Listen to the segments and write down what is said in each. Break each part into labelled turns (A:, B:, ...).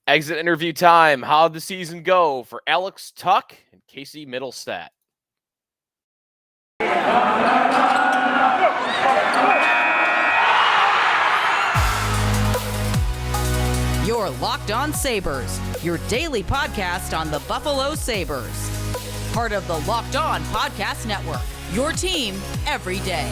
A: Exit interview time. How'd the season go for Alex Tuch and Casey Mittelstadt?
B: You're Locked On Sabres, your daily podcast on the Buffalo Sabres. Part of the Locked On Podcast Network, your team every day.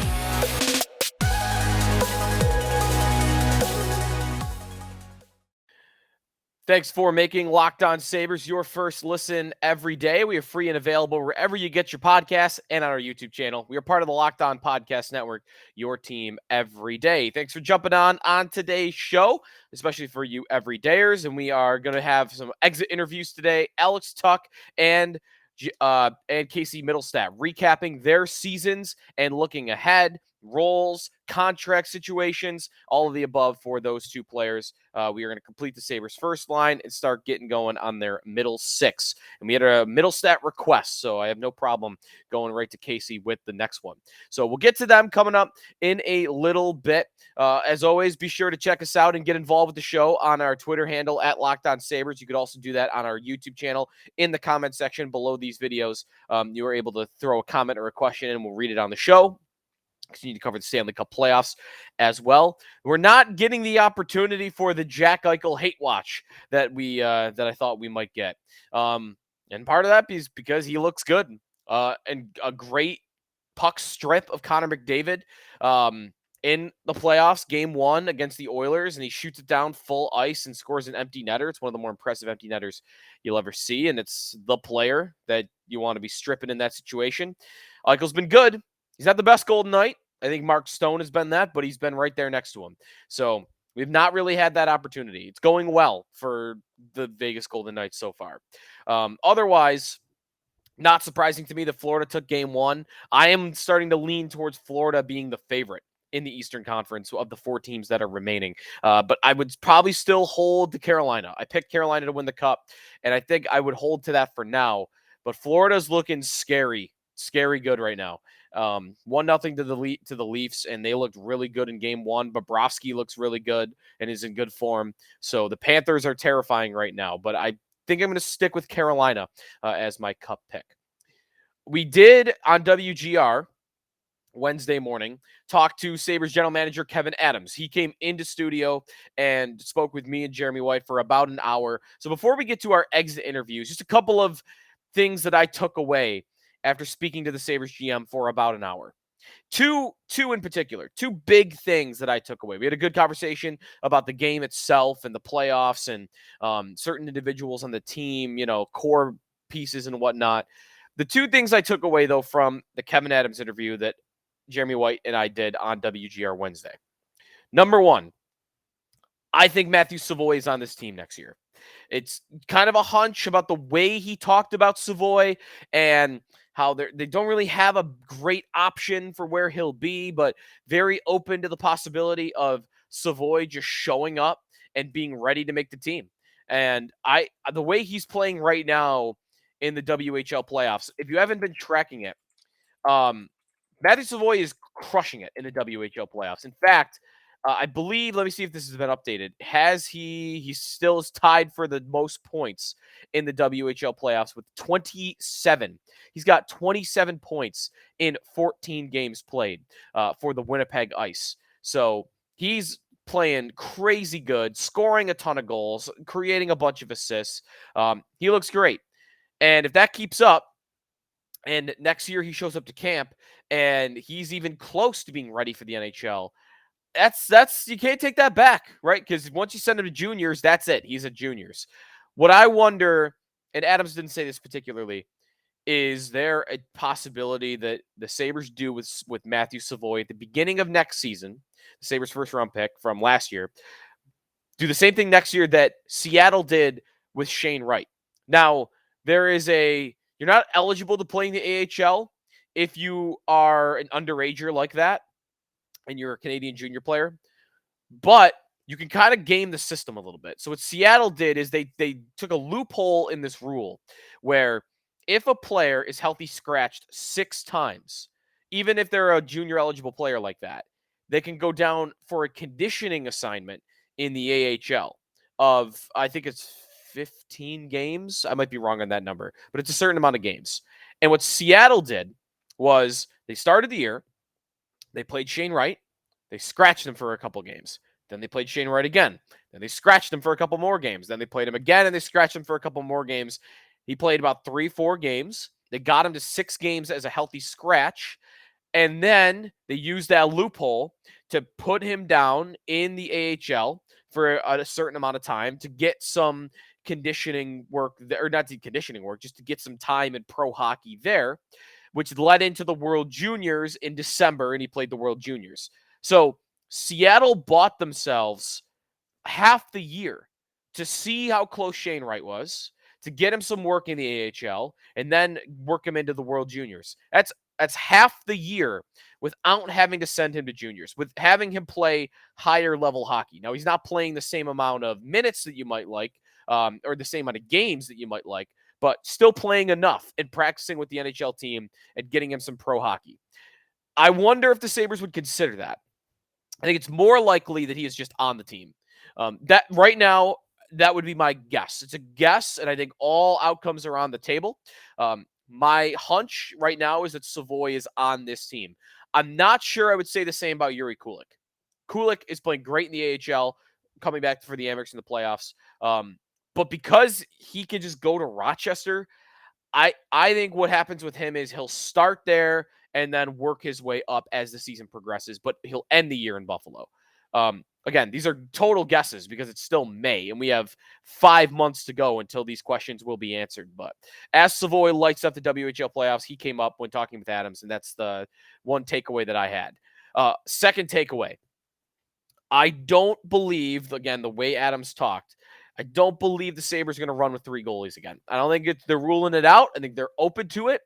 A: Thanks for making Locked On Sabres your first listen every day. We are free and available wherever you get your podcasts and on our YouTube channel. We are part of the Locked On Podcast Network, your team every day. Thanks for jumping on today's show, especially for you everydayers. And we are going to have some exit interviews today. Alex Tuch and Casey Mittelstadt recapping their seasons and looking ahead, roles, contract situations, all of the above for those two players. We are going to complete the Sabres first line and start getting going on their middle six. And we had a Mittelstadt request, so I have no problem going right to Casey with the next one. So we'll get to them coming up in a little bit. As always, be sure to check us out and get involved with the show on our Twitter handle at Locked On Sabres. You could also do that on our YouTube channel in the comment section below these videos. You are able to throw a comment or a question and we'll read it on the show. Continue to cover the Stanley Cup playoffs as well. We're not getting the opportunity for the Jack Eichel hate watch that I thought we might get. And part of that is because he looks good. And a great puck strip of Connor McDavid in the playoffs, game 1 against the Oilers, and he shoots it down full ice and scores an empty netter. It's one of the more impressive empty netters you'll ever see, and it's the player that you want to be stripping in that situation. Eichel's been good. He's not the best Golden Knight. I think Mark Stone has been that, but he's been right there next to him. So we've not really had that opportunity. It's going well for the Vegas Golden Knights so far. Otherwise, not surprising to me that Florida took game 1. I am starting to lean towards Florida being the favorite in the Eastern Conference of the 4 teams that are remaining. But I would probably still hold to Carolina. I picked Carolina to win the Cup, and I think I would hold to that for now. But Florida's looking scary good right now. 1-0 to the Leafs, and they looked really good in game 1. Bobrovsky looks really good and is in good form. So the Panthers are terrifying right now, but I think I'm going to stick with Carolina as my Cup pick. We did on WGR Wednesday morning talk to Sabres general manager Kevyn Adams. He came into studio and spoke with me and Jeremy White for about an hour. So before we get to our exit interviews, just a couple of things that I took away after speaking to the Sabres GM for about an hour. Two in particular, 2 big things that I took away. We had a good conversation about the game itself and the playoffs and certain individuals on the team, core pieces and whatnot. The 2 things I took away, though, from the Kevyn Adams interview that Jeremy White and I did on WGR Wednesday. Number 1, I think Matthew Savoie is on this team next year. It's kind of a hunch about the way he talked about Savoie and how they don't really have a great option for where he'll be, but very open to the possibility of Savoie just showing up and being ready to make the team. And the way he's playing right now in the WHL playoffs, if you haven't been tracking it, Matthew Savoie is crushing it in the WHL playoffs. In fact, I believe, let me see if this has been updated. He still is tied for the most points in the WHL playoffs with 27. He's got 27 points in 14 games played for the Winnipeg Ice. So he's playing crazy good, scoring a ton of goals, creating a bunch of assists. He looks great. And if that keeps up, and next year he shows up to camp and he's even close to being ready for the NHL, that's you can't take that back, right? Because once you send him to juniors, that's it. He's at juniors. What I wonder, and Adams didn't say this particularly, is there a possibility that the Sabres do with Matthew Savoie at the beginning of next season, the Sabres' first-round pick from last year, do the same thing next year that Seattle did with Shane Wright? Now, you're not eligible to play in the AHL if you are an underager like that and you're a Canadian junior player, but you can kind of game the system a little bit. So what Seattle did is they took a loophole in this rule where if a player is healthy scratched 6 times, even if they're a junior eligible player like that, they can go down for a conditioning assignment in the AHL. of, I think it's 15 games. I might be wrong on that number, but it's a certain amount of games. And what Seattle did was they started the year, they played Shane Wright, they scratched him for a couple games. Then they played Shane Wright again. Then they scratched him for a couple more games. Then they played him again and they scratched him for a couple more games. He played about 3-4 games. They got him to 6 games as a healthy scratch. And then they used that loophole to put him down in the AHL for a certain amount of time to get some conditioning work, or not the conditioning work, just to get some time in pro hockey there, which led into the World Juniors in December, and he played the World Juniors. So Seattle bought themselves half the year to see how close Shane Wright was, to get him some work in the AHL, and then work him into the World Juniors. That's half the year without having to send him to juniors, with having him play higher level hockey. Now, he's not playing the same amount of minutes that you might like, or the same amount of games that you might like, but still playing enough and practicing with the NHL team and getting him some pro hockey. I wonder if the Sabres would consider that. I think it's more likely that he is just on the team. That right now, that would be my guess. It's a guess, and I think all outcomes are on the table. My hunch right now is that Savoy is on this team. I'm not sure I would say the same about Yuri Kulik. Kulik is playing great in the AHL, coming back for the Amerks in the playoffs. But because he could just go to Rochester, I think what happens with him is he'll start there and then work his way up as the season progresses, but he'll end the year in Buffalo. Again, these are total guesses because it's still May and we have 5 months to go until these questions will be answered. But as Savoy lights up the WHL playoffs, he came up when talking with Adams, and that's the one takeaway that I had. Second takeaway, I don't believe, again, the way Adams talked, I don't believe the Sabres are going to run with 3 goalies again. I don't think they're ruling it out. I think they're open to it,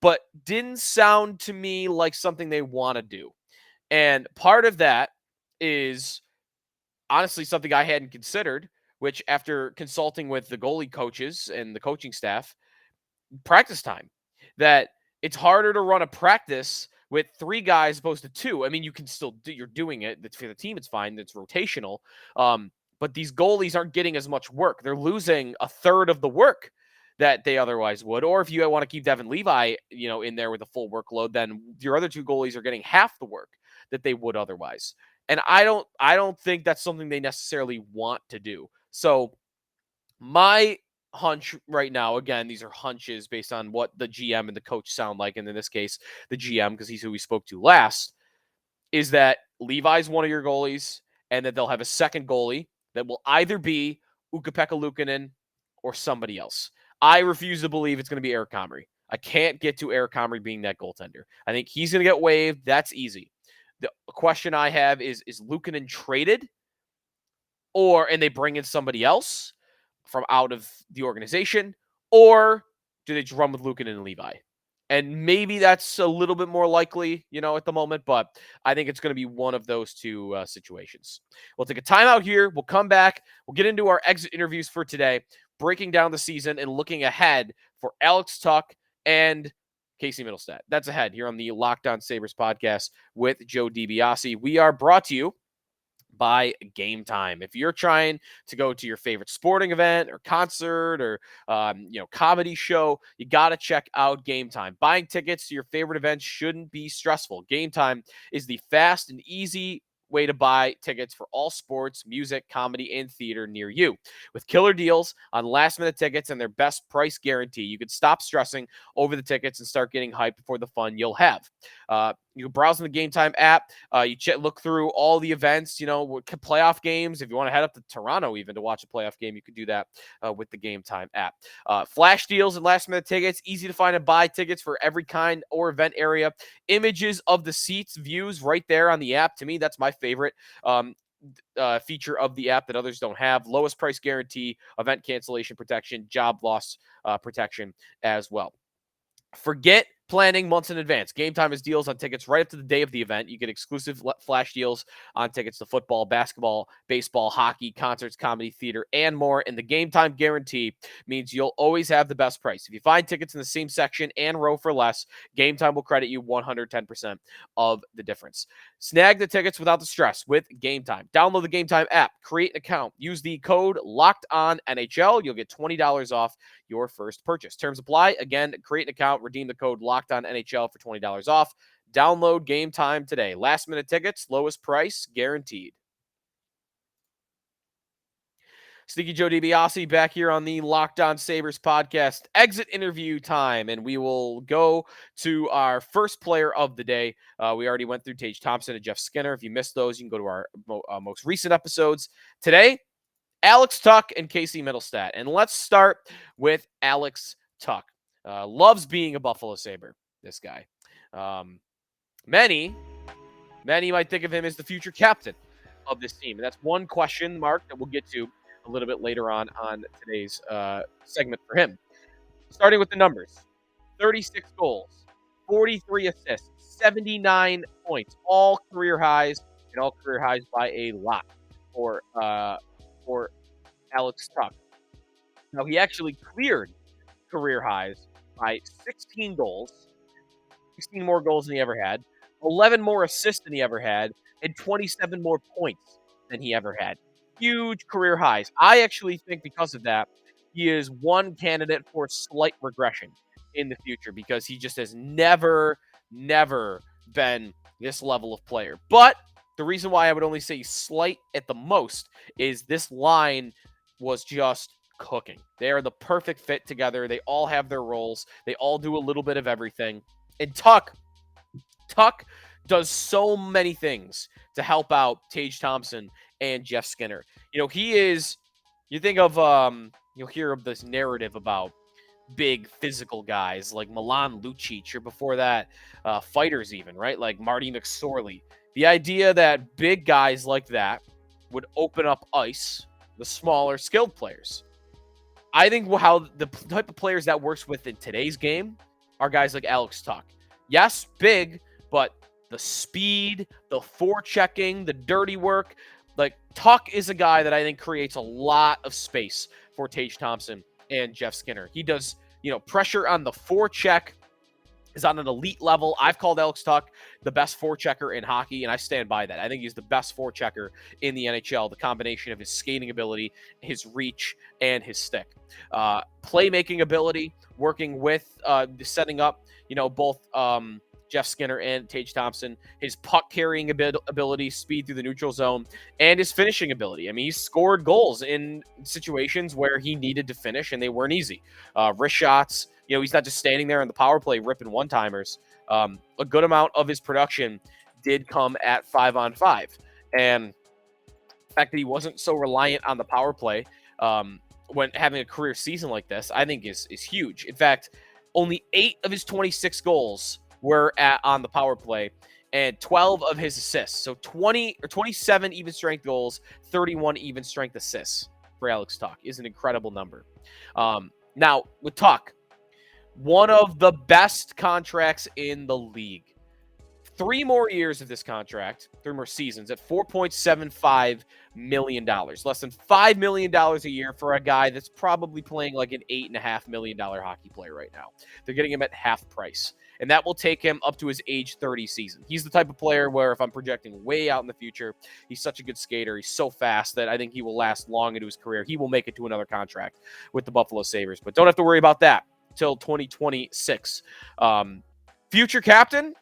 A: but didn't sound to me like something they want to do. And part of that is honestly something I hadn't considered, which after consulting with the goalie coaches and the coaching staff, practice time. That it's harder to run a practice with 3 guys opposed to 2. I mean, you can still do, you're doing it. For the team, it's fine. It's rotational. But these goalies aren't getting as much work. They're losing a third of the work that they otherwise would. Or if you want to keep Devin Levi, in there with a full workload, then your other 2 goalies are getting half the work that they would otherwise. And I don't think that's something they necessarily want to do. So my hunch right now, again, these are hunches based on what the GM and the coach sound like, and in this case, the GM, because he's who we spoke to last, is that Levi's one of your goalies, and that they'll have a second goalie that will either be Ukko-Pekka Luukkonen or somebody else. I refuse to believe it's going to be Eric Comrie. I can't get to Eric Comrie being that goaltender. I think he's going to get waived. That's easy. The question I have is Luukkonen traded, and they bring in somebody else from out of the organization, or do they just run with Luukkonen and Levi? And maybe that's a little bit more likely, at the moment, but I think it's going to be one of those 2 situations. We'll take a timeout here. We'll come back. We'll get into our exit interviews for today, breaking down the season and looking ahead for Alex Tuch and Casey Mittelstadt. That's ahead here on the Locked On Sabres podcast with Joe DiBiase. We are brought to you by Game Time. If you're trying to go to your favorite sporting event or concert or comedy show, you got to check out Game Time. Buying tickets to your favorite events shouldn't be stressful. Game Time is the fast and easy way to buy tickets for all sports, music, comedy, and theater near you. With killer deals on last-minute tickets and their best price guarantee, you can stop stressing over the tickets and start getting hyped for the fun you'll have. You can browse in the Game Time app. Look through all the events, playoff games. If you want to head up to Toronto even to watch a playoff game, you could do that with the Game Time app. Flash deals and last-minute tickets. Easy to find and buy tickets for every kind or event area. Images of the seats, views right there on the app. To me, that's my favorite feature of the app that others don't have. Lowest price guarantee, event cancellation protection, job loss protection as well. Forget planning months in advance. Game Time has deals on tickets right up to the day of the event. You get exclusive flash deals on tickets to football, basketball, baseball, hockey, concerts, comedy, theater, and more. And the Game Time guarantee means you'll always have the best price. If you find tickets in the same section and row for less, Game Time will credit you 110% of the difference. Snag the tickets without the stress with Game Time. Download the Game Time app, create an account, use the code LOCKEDONNHL. You'll get $20 off your first purchase. Terms apply. Again, create an account, redeem the code LOCKEDONNHL for $20 off. Download Game Time today. Last minute tickets, lowest price guaranteed. Sneaky Joe DiBiase back here on the Locked On Sabres podcast. Exit interview time, and we will go to our first player of the day. We already went through Tage Thompson and Jeff Skinner. If you missed those, you can go to our most recent episodes. Today, Alex Tuch and Casey Mittelstadt. And let's start with Alex Tuch. Loves being a Buffalo Sabre, this guy. Many might think of him as the future captain of this team. And that's one question mark that we'll get to a little bit later on today's segment for him. Starting with the numbers. 36 goals, 43 assists, 79 points, all career highs, and all career highs by a lot for Alex Tuch. Now, he actually cleared career highs by 16 goals, 16 more goals than he ever had, 11 more assists than he ever had, and 27 more points than he ever had. Huge career highs. I actually think because of that, he is one candidate for slight regression in the future because he just has never been this level of player. But the reason why I would only say slight at the most is this line was just cooking. They are the perfect fit together. They all have their roles. They all do a little bit of everything. And Tuch does so many things to help out Tage Thompson and Jeff Skinner. You think of, you'll hear of this narrative about big physical guys like Milan Lucic, or before that, fighters even, right? Like Marty McSorley. The idea that big guys like that would open up ice the smaller skilled players. I think how the type of players that works with in today's game are guys like Alex Tuch. Yes, big, but the speed, the forechecking, the dirty work. Like, Tuch is a guy that I think creates a lot of space for Tage Thompson and Jeff Skinner. He does, pressure on the forecheck is on an elite level. I've called Alex Tuch the best forechecker in hockey, and I stand by that. I think he's the best forechecker in the NHL, the combination of his skating ability, his reach, and his stick. Playmaking ability, working with setting up, both Jeff Skinner and Tage Thompson, his puck carrying ability, speed through the neutral zone, and his finishing ability. I mean, he scored goals in situations where he needed to finish, and they weren't easy. Wrist shots, he's not just standing there on the power play ripping one-timers. A good amount of his production did come at 5-on-5. And the fact that he wasn't so reliant on the power play when having a career season like this, I think is huge. In fact, only 8 of his 26 goals were on the power play, and 12 of his assists. So 27 even strength goals, 31 even strength assists for Alex Tuch is an incredible number. Now, with Tuch, one of the best contracts in the league. 3 more years of this contract, 3 more seasons at $4.75 million. Less than $5 million a year for a guy that's probably playing like an $8.5 million hockey player right now. They're getting him at half price. And that will take him up to his age 30 season. He's the type of player where if I'm projecting way out in the future, he's such a good skater. He's so fast that I think he will last long into his career. He will make it to another contract with the Buffalo Sabres. But don't have to worry about that till 2026. Future captain?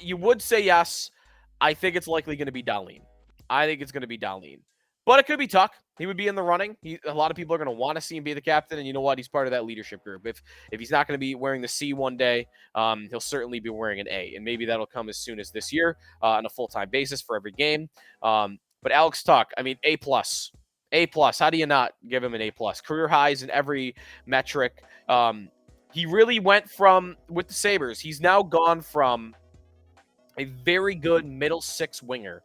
A: You would say yes. I think it's likely going to be Dahlin. But it could be Tuch. He would be in the running. A lot of people are going to want to see him be the captain, and you know what? He's part of that leadership group. If he's not going to be wearing the C one day, he'll certainly be wearing an A, and maybe that'll come as soon as this year on a full-time basis for every game. But Alex Tuch, I mean, A+. How do you not give him an A+? Career highs in every metric. He really went with the Sabres, he's now gone from a very good middle six winger,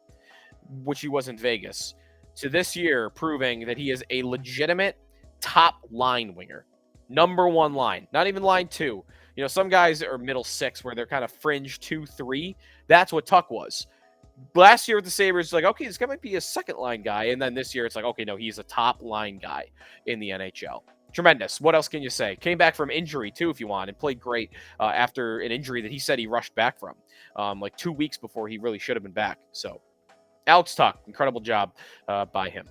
A: which he was in Vegas, to this year proving that he is a legitimate top line winger. Number 1 line, not even line 2. Some guys are middle 6 where they're kind of fringe 2, 3. That's what Tuch was. Last year with the Sabres, it's like, okay, this guy might be a second line guy. And then this year, it's like, okay, no, he's a top line guy in the NHL. Tremendous. What else can you say? Came back from injury, too, if you want, and played great after an injury that he said he rushed back from like 2 weeks before he really should have been back. So, Alex Tuch, incredible job by him.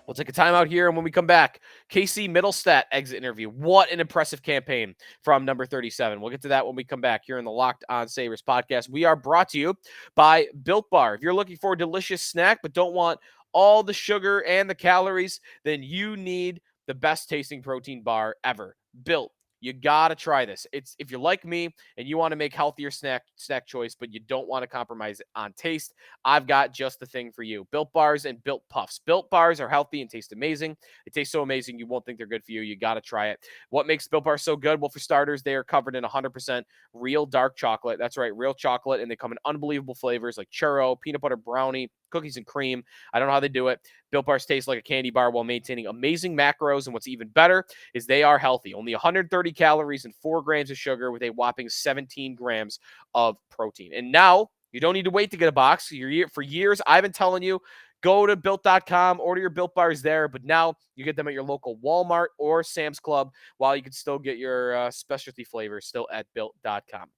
A: We'll take a timeout here, and when we come back, KC Mittelstadt exit interview. What an impressive campaign from number 37. We'll get to that when we come back here in the Locked On Sabres podcast. We are brought to you by Built Bar. If you're looking for a delicious snack but don't want all the sugar and the calories, then you need the best tasting protein bar ever. Built. You gotta try this. It's if you're like me and you want to make healthier snack choice, but you don't want to compromise on taste, I've got just the thing for you. Built Bars and Built Puffs. Built Bars are healthy and taste amazing. They taste so amazing you won't think they're good for you. You got to try it. What makes Built Bars so good? Well, for starters, they are covered in 100% real dark chocolate. That's right, real chocolate, and they come in unbelievable flavors like churro, peanut butter brownie, cookies and cream. I don't know how they do it. Built Bars taste like a candy bar while maintaining amazing macros, and what's even better is they are healthy. Only 130 calories and 4 grams of sugar with a whopping 17 grams of protein. And now you don't need to wait to get a box. For years, I've been telling you, go to Built.com, order your Built Bars there, but now you get them at your local Walmart or Sam's Club, while you can still get your specialty flavors still at Built.com.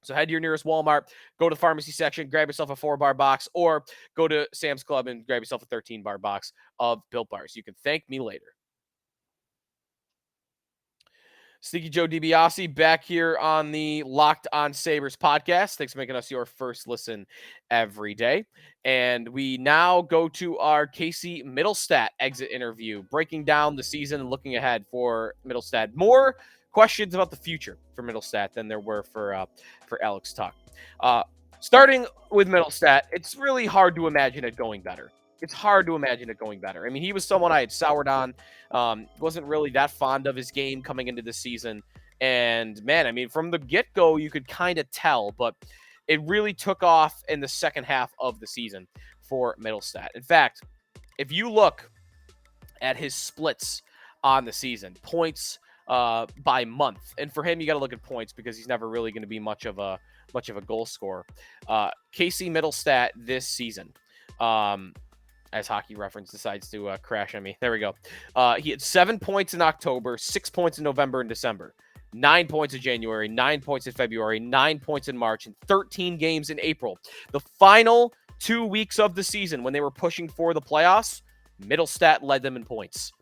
A: So head to your nearest Walmart, go to the pharmacy section, grab yourself a 4-bar box, or go to Sam's Club and grab yourself a 13-bar box of Built Bars. You can thank me later. Sneaky Joe DiBiase back here on the Locked On Sabres podcast. Thanks for making us your first listen every day. And we now go to our KC Mittelstadt exit interview, breaking down the season and looking ahead for Mittelstadt. More questions about the future for Mittelstadt than there were for Alex Tuch. Starting with Mittelstadt, it's really hard to imagine it going better. It's hard to imagine it going better. I mean, he was someone I had soured on. Wasn't really that fond of his game coming into this season. And, man, I mean, from the get-go, you could kind of tell. But it really took off in the second half of the season for Mittelstadt. In fact, if you look at his splits on the season, points by month. And for him, you got to look at points because he's never really going to be much of a goal scorer. KC Mittelstadt this season, as Hockey Reference decides to crash on me. There we go. He had 7 points in October, 6 points in November and December, 9 points in January, 9 points in February, 9 points in March, and 13 games in April. The final 2 weeks of the season when they were pushing for the playoffs, Mittelstadt led them in points.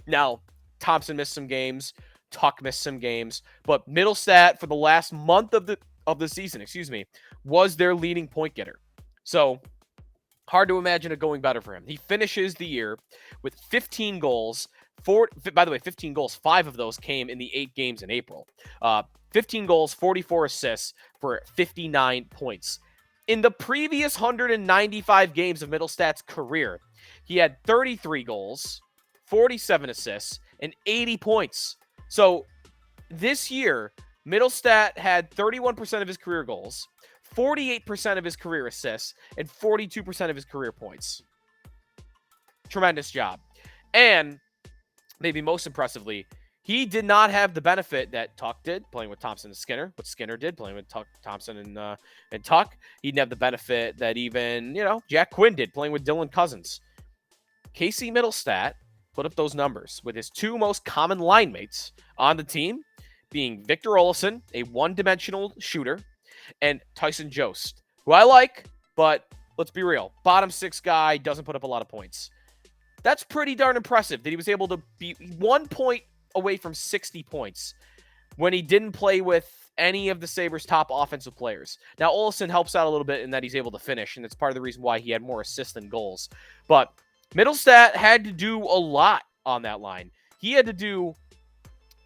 A: Now, Thompson missed some games, Tuch missed some games, but Mittelstadt for the last month of the season, was their leading point getter. So, hard to imagine it going better for him. He finishes the year with 15 goals. By the way, 15 goals. 5 of those came in the 8 games in April. 15 goals, 44 assists for 59 points. In the previous 195 games of Mittelstadt's career, he had 33 goals, 47 assists, and 80 points. So this year, Mittelstadt had 31% of his career goals, 48% of his career assists, and 42% of his career points. Tremendous job. And maybe most impressively, he did not have the benefit that Tuch did, playing with Thompson and Skinner, what Skinner did, playing with Thompson and Tuch. He didn't have the benefit that even, Jack Quinn did, playing with Dylan Cousins. KC Mittelstadt put up those numbers with his 2 most common line mates on the team being Victor Olofsson, a one-dimensional shooter, and Tyson Jost, who I like, but let's be real, bottom 6 guy, doesn't put up a lot of points. That's pretty darn impressive that he was able to be 1 point away from 60 points when he didn't play with any of the Sabres' top offensive players. Now, Olofsson helps out a little bit in that he's able to finish, and it's part of the reason why he had more assists than goals. But Mittelstadt had to do a lot on that line. He had to do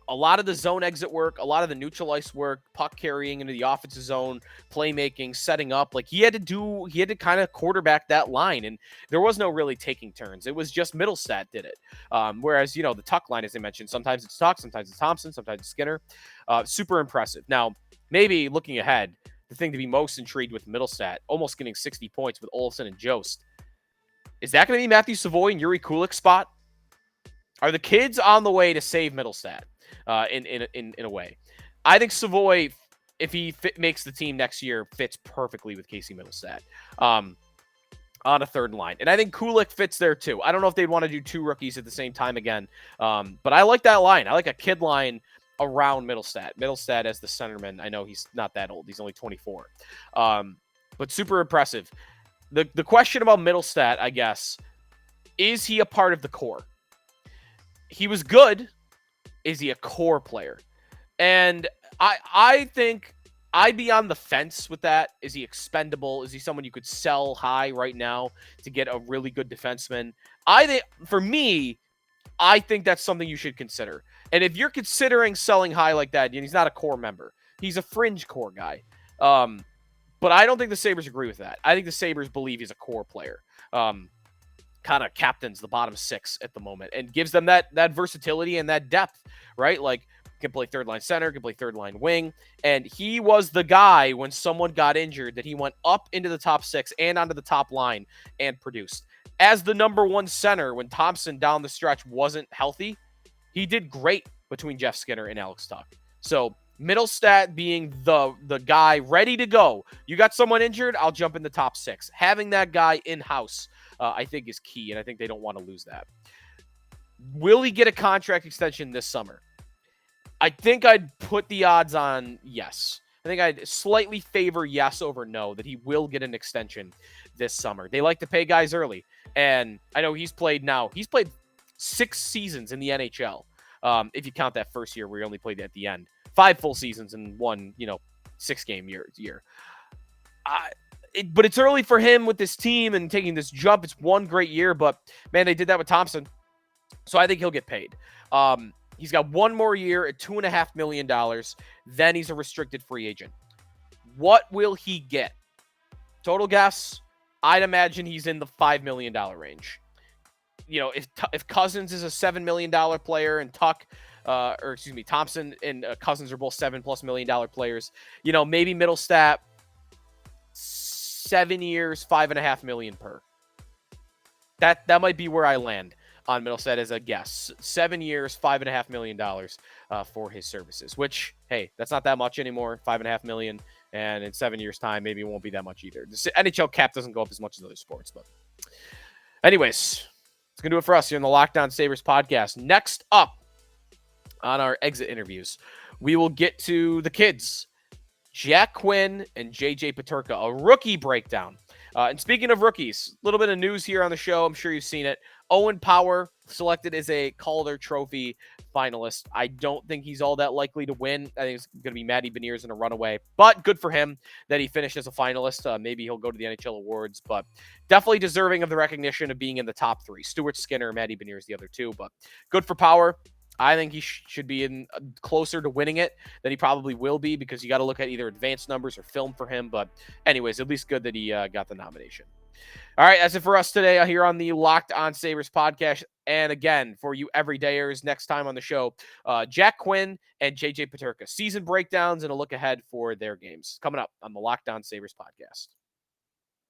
A: a lot of the zone exit work, a lot of the neutral ice work, puck carrying into the offensive zone, playmaking, setting up. Like he had to kind of quarterback that line, and there was no really taking turns. It was just Mittelstadt did it. Whereas, the Tuch line, as I mentioned, sometimes it's Tuch, sometimes it's Thompson, sometimes it's Skinner. Super impressive. Now, maybe looking ahead, the thing to be most intrigued with Mittelstadt, almost getting 60 points with Olofsson and Jost. Is that going to be Matthew Savoy and Yuri Kulik's spot? Are the kids on the way to save Mittelstadt? In a way. I think Savoy, if he makes the team next year, fits perfectly with Casey Mittelstadt on a third line. And I think Kulik fits there too. I don't know if they'd want to do two rookies at the same time again, but I like that line. I like a kid line around Mittelstadt. Mittelstadt as the centerman. I know he's not that old. He's only 24. But super impressive. The question about Mittelstadt, I guess, is he a part of the core? He was good. Is he a core player? And I think I'd be on the fence with that. Is he expendable? Is he someone you could sell high right now to get a really good defenseman? I think, for me, I think that's something you should consider. And if you're considering selling high like that, and he's not a core member, he's a fringe core guy. But I don't think the Sabres agree with that. I think the Sabres believe he's a core player. Kind of captains the bottom six at the moment and gives them that versatility and that depth, right? Like, can play third line center, can play third line wing. And he was the guy when someone got injured that he went up into the top six and onto the top line and produced. As the number one center, when Thompson down the stretch wasn't healthy, he did great between Jeff Skinner and Alex Tuch. So Mittelstadt being the guy ready to go. You got someone injured, I'll jump in the top six. Having that guy in-house, I think is key, and I think they don't want to lose that. Will he get a contract extension this summer? I think I'd put the odds on yes. I think I'd slightly favor yes over no, that he will get an extension this summer. They like to pay guys early. And I know he's played 6 seasons in the NHL. If you count that first year where he only played at the end. 5 full seasons and 1, 6-game year. But it's early for him with this team and taking this jump. It's one great year, but man, they did that with Thompson. So I think he'll get paid. He's got 1 more year at $2.5 million. Then he's a restricted free agent. What will he get? Total guess, I'd imagine he's in the $5 million range. If Cousins is a $7 million player and Thompson and Cousins are both $7+ million players, maybe Mittelstadt, 7 years, $5.5 million per. That might be where I land on Mittelstadt as a guess. 7 years, $5.5 million for his services, which, hey, that's not that much anymore. $5.5 million. And in 7 years' time, maybe it won't be that much either. The NHL cap doesn't go up as much as other sports. But anyways, it's going to do it for us here on the Locked On Sabres podcast. Next up on our exit interviews, we will get to the kids, Jack Quinn and JJ Peterka, a rookie breakdown. And speaking of rookies, a little bit of news here on the show. I'm sure you've seen it. Owen Power selected as a Calder Trophy finalist. I don't think he's all that likely to win. I think it's going to be Matty Beniers in a runaway. But good for him that he finished as a finalist. Maybe he'll go to the NHL awards. But definitely deserving of the recognition of being in the top 3. Stuart Skinner, Matty Beniers, the other 2. But good for Power. I think he should be in closer to winning it than he probably will be, because you got to look at either advanced numbers or film for him. But anyways, at least good that he got the nomination. All right, that's it for us today here on the Locked On Sabres podcast. And again, for you everydayers, next time on the show, Jack Quinn and JJ Peterka, season breakdowns and a look ahead for their games coming up on the Locked On Sabres podcast.